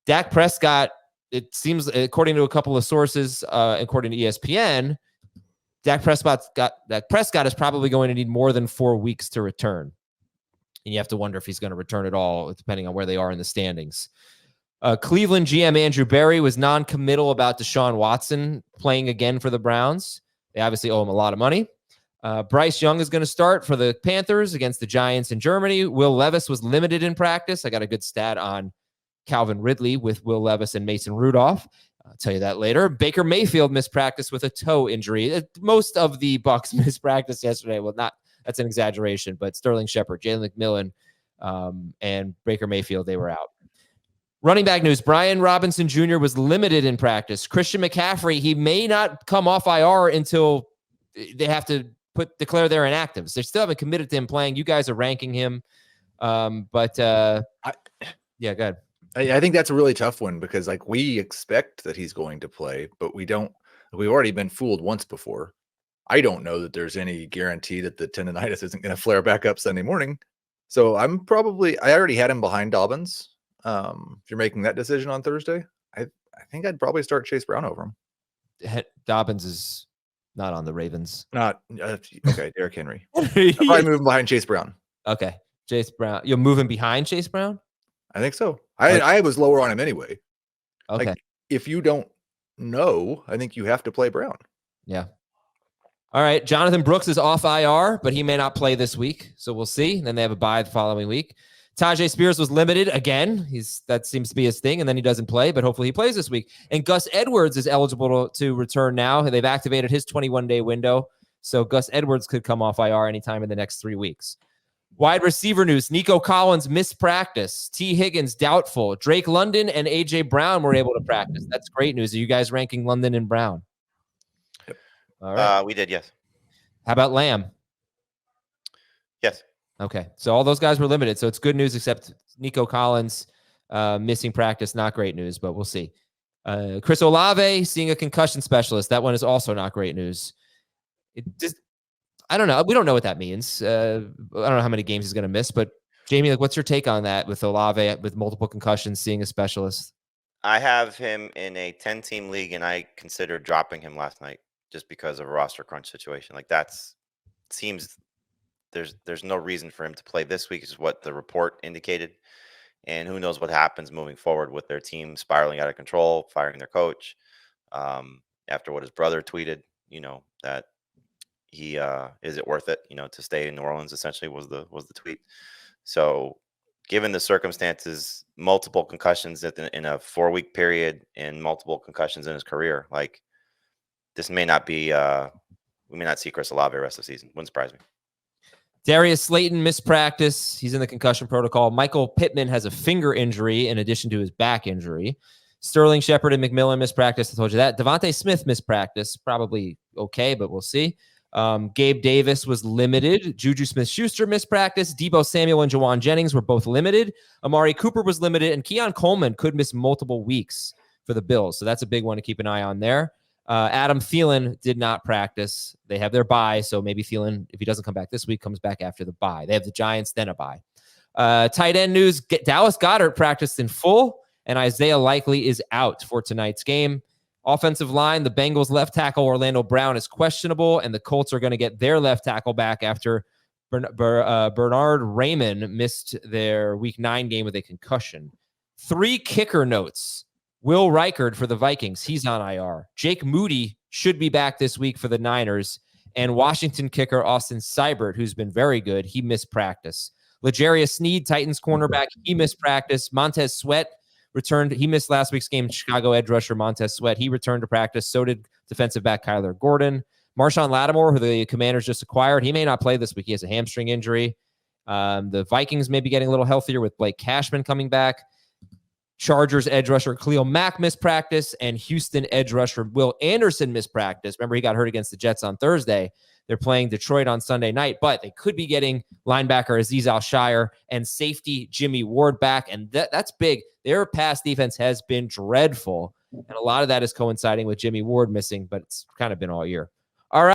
Dak Prescott, it seems, according to a couple of sources, according to ESPN, Dak Prescott is probably going to need more than 4 weeks to return. And you have to wonder if he's going to return at all, depending on where they are in the standings. Cleveland GM Andrew Berry was non-committal about Deshaun Watson playing again for the Browns. They obviously owe him a lot of money. Bryce Young is going to start for the Panthers against the Giants in Germany. Will Levis was limited in practice. I got a good stat on Calvin Ridley with Will Levis and Mason Rudolph. I'll tell you that later. Baker Mayfield missed practice with a toe injury. Most of the Bucs missed practice yesterday. Well, that's an exaggeration, but Sterling Shepard, Jalen McMillan, and Baker Mayfield, they were out. Running back news, Brian Robinson Jr. was limited in practice. Christian McCaffrey, he may not come off IR until they have to declare their inactives. They still haven't committed to him playing. You guys are ranking him. Yeah, go ahead. I think that's a really tough one because we expect that he's going to play, but we've already been fooled once before. I don't know that there's any guarantee that the tendonitis isn't going to flare back up Sunday morning. So I already had him behind Dobbins. If you're making that decision on Thursday, I think I'd probably start Chase Brown over him. Dobbins is not on the Ravens. Okay, Derrick Henry. I'll probably move him behind Chase Brown. Okay, Chase Brown. You'll move him behind Chase Brown? I think so. I was lower on him anyway. Okay. If you don't know, I think you have to play Brown. Yeah. All right. Jonathan Brooks is off IR, but he may not play this week. So we'll see. Then they have a bye the following week. Tajay Spears was limited again. That seems to be his thing, and then he doesn't play, but hopefully he plays this week. And Gus Edwards is eligible to return now. They've activated his 21-day window, so Gus Edwards could come off IR anytime in the next 3 weeks. Wide receiver news, Nico Collins missed practice. T. Higgins doubtful. Drake London and A.J. Brown were able to practice. That's great news. Are you guys ranking London and Brown? Yep. All right. We did, yes. How about Lamb? Yes. Okay, so all those guys were limited, so it's good news except Nico Collins missing practice. Not great news, but we'll see. Chris Olave seeing a concussion specialist. That one is also not great news. I don't know. We don't know what that means. I don't know how many games he's going to miss, but Jamie, what's your take on that with Olave with multiple concussions seeing a specialist? I have him in a 10-team league, and I considered dropping him last night just because of a roster crunch situation. Seems there's no reason for him to play this week, is what the report indicated. And who knows what happens moving forward with their team spiraling out of control, firing their coach. After what his brother tweeted, that he is it worth it, to stay in New Orleans, essentially was the tweet. So given the circumstances, multiple concussions in a 4-week period and multiple concussions in his career, this may not be we may not see Chris Olave the rest of the season. Wouldn't surprise me. Darius Slayton missed practice. He's in the concussion protocol. Michael Pittman has a finger injury in addition to his back injury. Sterling Shepard and McMillan missed practice. I told you that. Devontae Smith missed practice. Probably okay, but we'll see. Gabe Davis was limited. Juju Smith-Schuster missed practice. Deebo Samuel and Jawan Jennings were both limited. Amari Cooper was limited. And Keon Coleman could miss multiple weeks for the Bills. So that's a big one to keep an eye on there. Adam Thielen did not practice. They have their bye, so maybe Thielen, if he doesn't come back this week, comes back after the bye. They have the Giants, then a bye. Tight end news, Dallas Goedert practiced in full, and Isaiah Likely is out for tonight's game. Offensive line, the Bengals left tackle Orlando Brown is questionable, and the Colts are going to get their left tackle back after Bernard Raymond missed their Week 9 game with a concussion. 3 kicker notes. Will Reichard for the Vikings, he's on IR. Jake Moody should be back this week for the Niners. And Washington kicker Austin Seibert, who's been very good, he missed practice. L'Jarius Sneed, Titans cornerback, he missed practice. Montez Sweat returned. He missed last week's game. Chicago edge rusher Montez Sweat, he returned to practice. So did defensive back Kyler Gordon. Marshawn Lattimore, who the Commanders just acquired, he may not play this week. He has a hamstring injury. The Vikings may be getting a little healthier with Blake Cashman coming back. Chargers edge rusher Khalil Mack missed practice, and Houston edge rusher Will Anderson missed practice. Remember, he got hurt against the Jets on Thursday. They're playing Detroit on Sunday night, but they could be getting linebacker Azeez Al-Shire and safety Jimmy Ward back, and that's big. Their pass defense has been dreadful, and a lot of that is coinciding with Jimmy Ward missing, but it's kind of been all year.